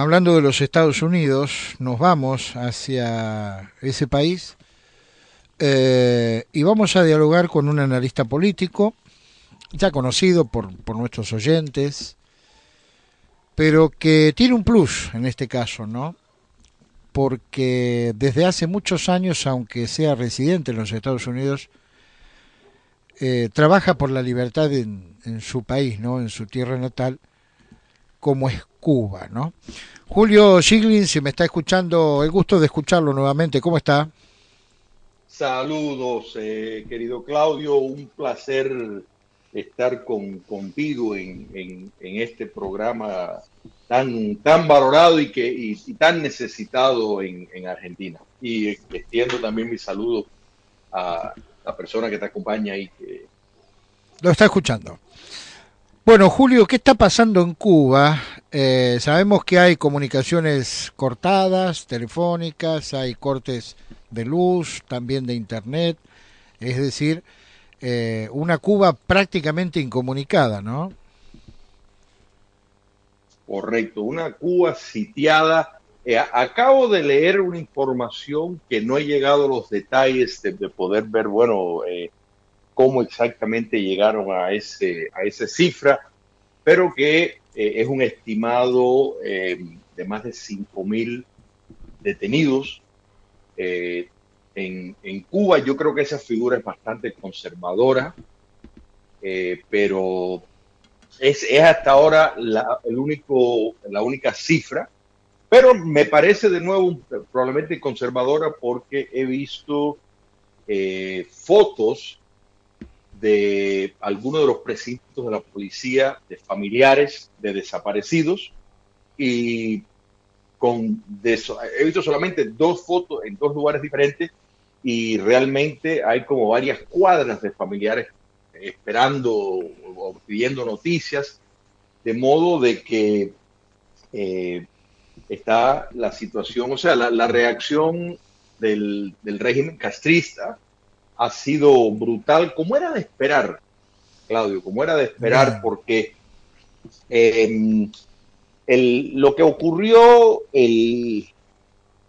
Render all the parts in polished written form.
hablando de los Estados Unidos, nos vamos hacia ese país y vamos a dialogar con un analista político, ya conocido por nuestros oyentes, pero que tiene un plus en este caso, ¿no? Porque desde hace muchos años, aunque sea residente en los Estados Unidos, trabaja por la libertad en su país, ¿no? En su tierra natal, como es Cuba, ¿no? Julio Shiglin, si me está escuchando, el gusto de escucharlo nuevamente. ¿Cómo está? Saludos, querido Claudio, un placer estar contigo en este programa tan valorado y tan necesitado en Argentina. Y extiendo también mi saludo a la persona que te acompaña y que... Lo está escuchando. Bueno, Julio, ¿qué está pasando en Cuba? Sabemos que hay comunicaciones cortadas, telefónicas, hay cortes de luz, también de internet, es decir, una Cuba prácticamente incomunicada, ¿no? Correcto, una Cuba sitiada. Acabo de leer una información que no he llegado a los detalles de poder ver, bueno, cómo exactamente llegaron a esa cifra, pero que es un estimado de más de 5.000 detenidos en Cuba. Yo creo que esa figura es bastante conservadora, pero es hasta ahora la única cifra, pero me parece de nuevo probablemente conservadora porque he visto fotos de algunos de los precintos de la policía, de familiares de desaparecidos, y he visto solamente 2 fotos en 2 lugares diferentes, y realmente hay como varias cuadras de familiares esperando o pidiendo noticias, de modo de que está la situación, o sea, la reacción del régimen castrista ha sido brutal, como era de esperar, Claudio, como era de esperar, porque lo que ocurrió el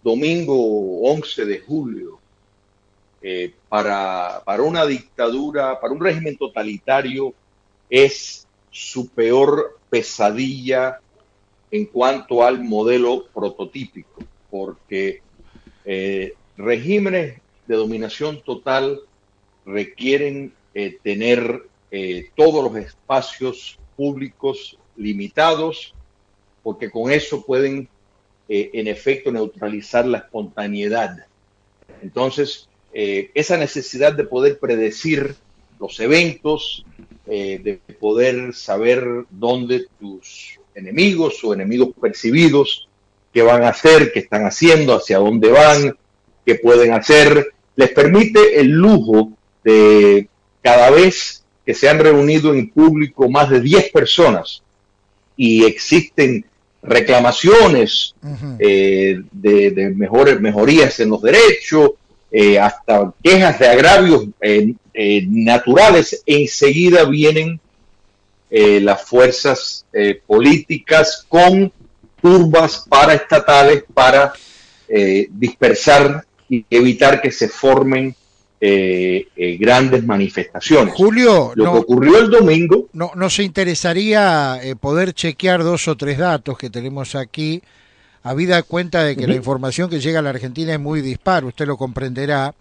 domingo 11 de julio para una dictadura, para un régimen totalitario, es su peor pesadilla en cuanto al modelo prototípico, porque regímenes de dominación total requieren tener todos los espacios públicos limitados, porque con eso pueden en efecto neutralizar la espontaneidad. Entonces, esa necesidad de poder predecir los eventos, de poder saber dónde tus enemigos o enemigos percibidos, qué van a hacer, qué están haciendo, hacia dónde van, qué pueden hacer, les permite el lujo de cada vez que se han reunido en público más de 10 personas y existen reclamaciones de mejorías en los derechos, hasta quejas de agravios naturales, enseguida vienen las fuerzas políticas con turbas paraestatales para dispersar y evitar que se formen grandes manifestaciones. Julio, lo que ocurrió el domingo... Nos interesaría poder chequear 2 o 3 datos que tenemos aquí, habida cuenta de que la información que llega a la Argentina es muy dispar, usted lo comprenderá.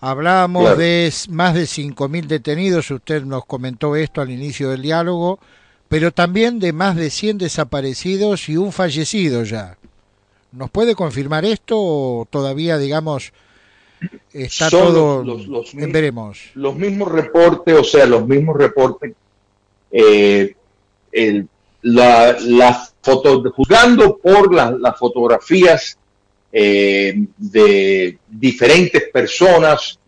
Hablábamos de más de 5.000 detenidos, usted nos comentó esto al inicio del diálogo, pero también de más de 100 desaparecidos y un fallecido ya. ¿Nos puede confirmar esto o todavía, digamos, está son todo veremos? Los mismos reportes, o sea, los mismos reportes, juzgando por las fotografías de diferentes personas,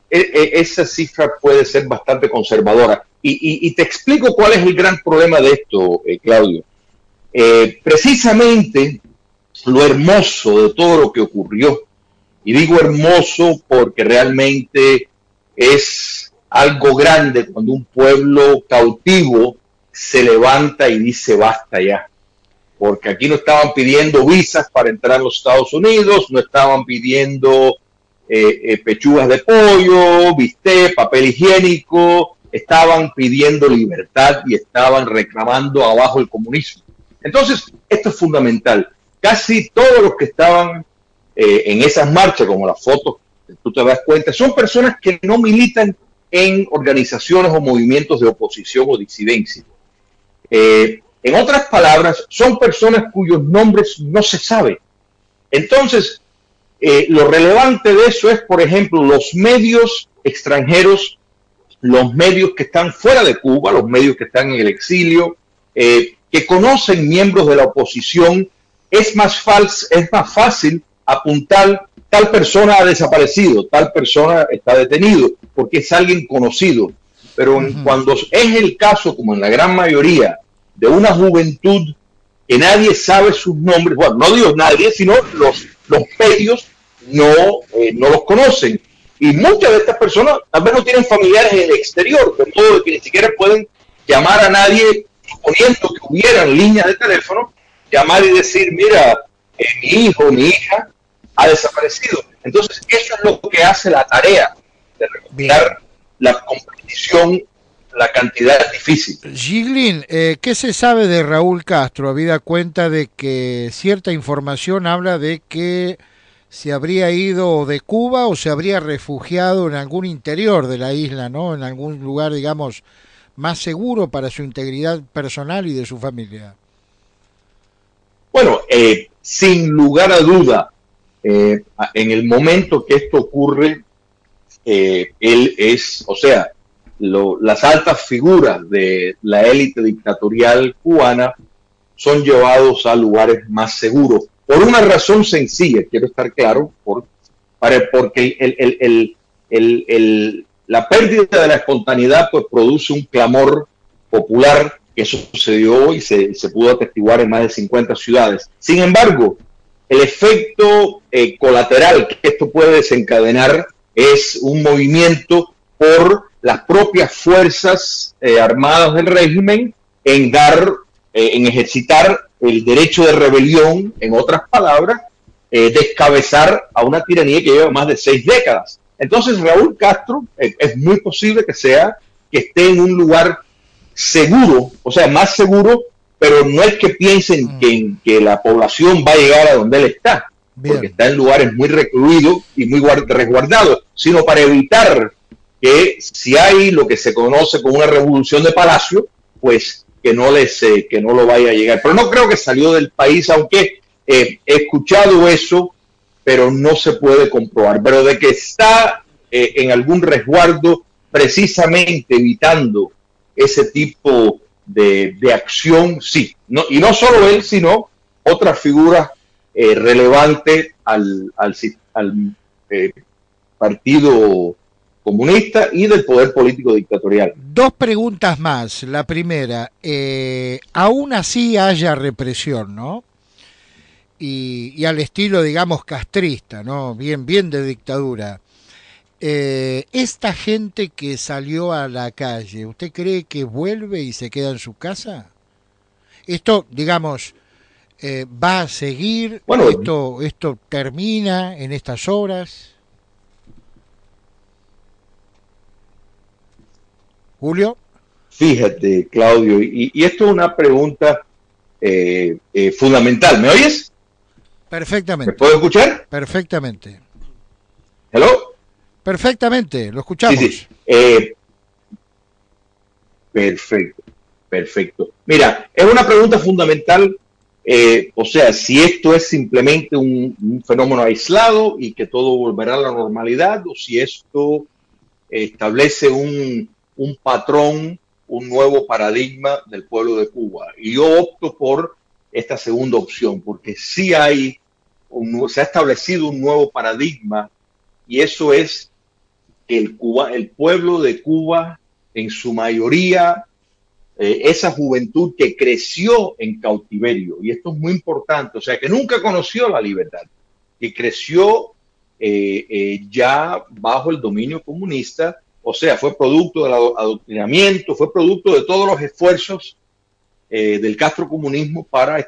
esa cifra puede ser bastante conservadora. Y te explico cuál es el gran problema de esto, Claudio. Precisamente lo hermoso de todo lo que ocurrió, y digo hermoso porque realmente es algo grande cuando un pueblo cautivo se levanta y dice basta ya. porque aquí no estaban pidiendo visas para entrar a los Estados Unidos, no estaban pidiendo pechugas de pollo, bistec, papel higiénico, estaban pidiendo libertad y estaban reclamando abajo el comunismo. Entonces, esto es fundamental. Casi todos los que estaban en esas marchas, como las fotos, tú te das cuenta, son personas que no militan en organizaciones o movimientos de oposición o disidencia. En otras palabras, son personas cuyos nombres no se saben. Entonces, lo relevante de eso es, por ejemplo, los medios extranjeros, los medios que están fuera de Cuba, los medios que están en el exilio, que conocen miembros de la oposición, es más fácil apuntar tal persona ha desaparecido, tal persona está detenido, porque es alguien conocido. Pero cuando es el caso, como en la gran mayoría, de una juventud que nadie sabe sus nombres, bueno, no digo nadie, sino los medios no los conocen. Y muchas de estas personas tal vez no tienen familiares en el exterior, de modo que ni siquiera pueden llamar a nadie, suponiendo que hubieran líneas de teléfono, llamar y decir, mira, mi hijo o mi hija ha desaparecido. Entonces, eso es lo que hace la tarea de recopilar la competición, la cantidad es difícil. Giglin, ¿qué se sabe de Raúl Castro? Habida cuenta de que cierta información habla de que se habría ido de Cuba o se habría refugiado en algún interior de la isla, ¿no? En algún lugar, digamos, más seguro para su integridad personal y de su familia. Bueno, sin lugar a duda, en el momento que esto ocurre, él es, o sea, las altas figuras de la élite dictatorial cubana son llevados a lugares más seguros. Por una razón sencilla, quiero estar claro, porque la pérdida de la espontaneidad pues, produce un clamor popular que sucedió y se pudo atestiguar en más de 50 ciudades. Sin embargo, el efecto colateral que esto puede desencadenar es un movimiento por las propias fuerzas armadas del régimen en ejercitar el derecho de rebelión, en otras palabras, descabezar a una tiranía que lleva más de 6 décadas. Entonces Raúl Castro es muy posible que esté en un lugar seguro, o sea, más seguro, pero no es que piensen que la población va a llegar a donde él está, porque está en lugares muy recluidos y muy resguardados, sino para evitar que si hay lo que se conoce como una revolución de palacio, pues que no lo vaya a llegar. Pero no creo que salió del país, aunque he escuchado eso, pero no se puede comprobar. Pero de que está en algún resguardo, precisamente evitando ese tipo de acción, sí. Y no solo él, sino otras figuras relevantes al partido comunista y del poder político dictatorial. 2 preguntas más. La primera, aún así haya represión, ¿no? Y al estilo, digamos, castrista, ¿no? Bien de dictadura. Esta gente que salió a la calle, ¿usted cree que vuelve y se queda en su casa? Esto, digamos, ¿va a seguir? Bueno, ¿Esto termina en estas horas? Julio. Fíjate, Claudio, y esto es una pregunta fundamental. ¿Me oyes? Perfectamente. ¿Me puedo escuchar? Perfectamente. ¿Hello? Perfectamente, lo escuchamos. Sí. Perfecto. Mira, es una pregunta fundamental, o sea, si esto es simplemente un fenómeno aislado y que todo volverá a la normalidad, o si esto establece un patrón, un nuevo paradigma del pueblo de Cuba. Y yo opto por esta segunda opción, porque sí se ha establecido un nuevo paradigma, y eso es que el pueblo de Cuba, en su mayoría, esa juventud que creció en cautiverio, y esto es muy importante, o sea, que nunca conoció la libertad, que creció ya bajo el dominio comunista, o sea, fue producto del adoctrinamiento, fue producto de todos los esfuerzos del castrocomunismo para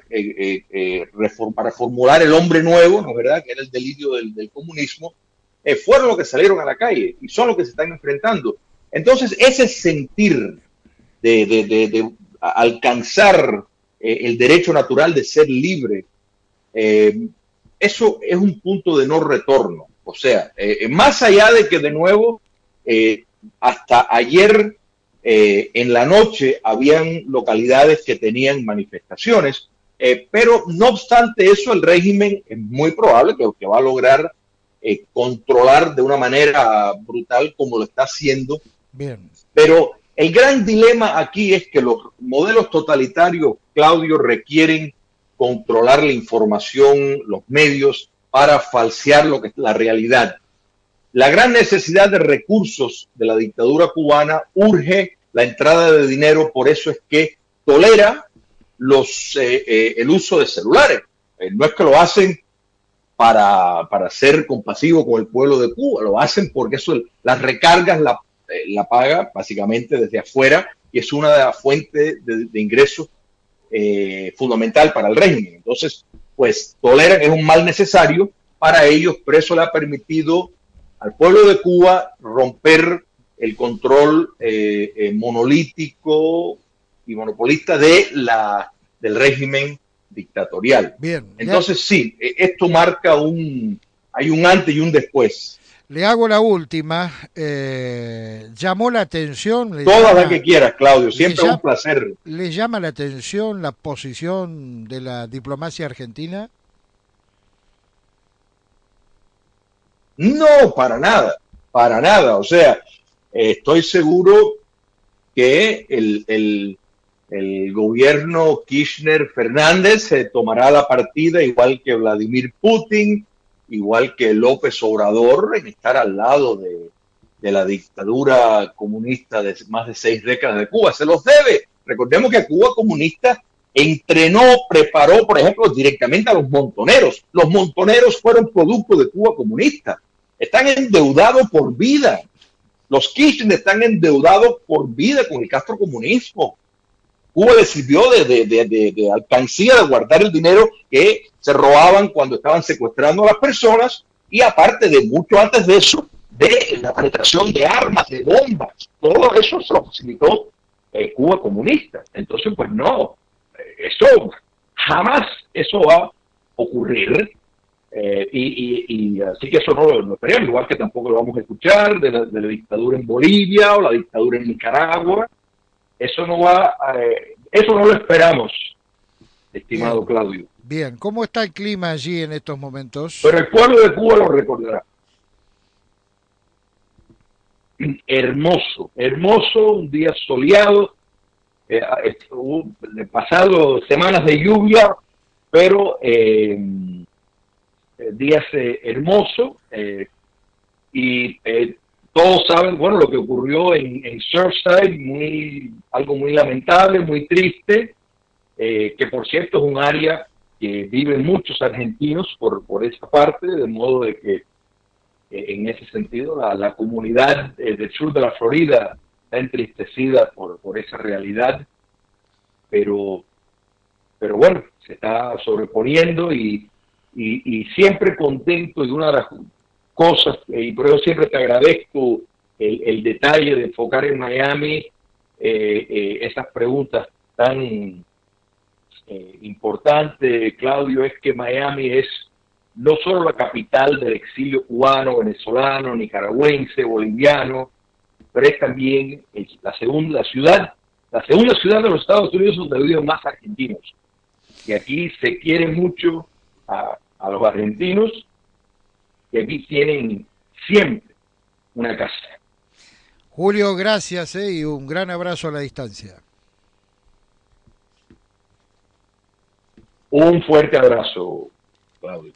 reformular el hombre nuevo, ¿no es verdad?, que era el delirio del comunismo, fueron los que salieron a la calle y son los que se están enfrentando. Entonces, ese sentir de alcanzar el derecho natural de ser libre, eso es un punto de no retorno. O sea, más allá de que de nuevo, hasta ayer en la noche habían localidades que tenían manifestaciones, pero no obstante eso, el régimen es muy probable que va a lograr controlar de una manera brutal como lo está haciendo. Bien. Pero el gran dilema aquí es que los modelos totalitarios, Claudio, requieren controlar la información, los medios, para falsear lo que es la realidad. La gran necesidad de recursos de la dictadura cubana urge la entrada de dinero, por eso es que tolera el uso de celulares. No es que lo hacen para ser compasivo con el pueblo de Cuba, lo hacen porque eso, las recargas la paga básicamente desde afuera y es una de las fuentes de ingresos fundamental para el régimen. Entonces, pues toleran, es un mal necesario para ellos, pero eso le ha permitido al pueblo de Cuba romper el control monolítico y monopolista del régimen dictatorial. Bien. Entonces, sí, esto marca hay un antes y un después. Le hago la última. Llamó la atención. Todas las que quieras, Claudio. Siempre es un placer. ¿Le llama la atención la posición de la diplomacia argentina? No, para nada. Para nada. O sea, estoy seguro que el gobierno Kirchner-Fernández se tomará la partida igual que Vladimir Putin, igual que López Obrador, en estar al lado de la dictadura comunista de más de 6 décadas de Cuba. Se los debe. Recordemos que Cuba comunista entrenó, preparó, por ejemplo, directamente a los montoneros. Los montoneros fueron producto de Cuba comunista. Están endeudados por vida. Los Kirchner están endeudados por vida con el castrocomunismo. Cuba les sirvió de alcancía de guardar el dinero que se robaban cuando estaban secuestrando a las personas y aparte de mucho antes de eso, de la penetración de armas, de bombas. Todo eso se lo facilitó Cuba comunista. Entonces, pues no, eso jamás eso va a ocurrir. Y así que eso no lo esperamos, igual que tampoco lo vamos a escuchar de la dictadura en Bolivia o la dictadura en Nicaragua. Eso no va, eso no lo esperamos, estimado Bien. Claudio. Bien, ¿cómo está el clima allí en estos momentos? Pero el pueblo de Cuba lo recordará. Hermoso, hermoso, un día soleado, pasado semanas de lluvia, pero días hermosos, y todos saben, bueno, lo que ocurrió en Surfside, algo muy lamentable, muy triste, que por cierto es un área que viven muchos argentinos por esa parte, de modo de que en ese sentido la comunidad del sur de la Florida está entristecida por esa realidad, pero bueno, se está sobreponiendo y siempre contento. Y una de las cosas, y por eso siempre te agradezco el detalle de enfocar en Miami esas preguntas tan importantes, Claudio, es que Miami es no solo la capital del exilio cubano, venezolano, nicaragüense, boliviano, pero es también la segunda ciudad de los Estados Unidos donde viven más argentinos. Y aquí se quiere mucho a los argentinos, que aquí tienen siempre una casa. Julio, gracias y un gran abrazo a la distancia. Un fuerte abrazo, Claudio.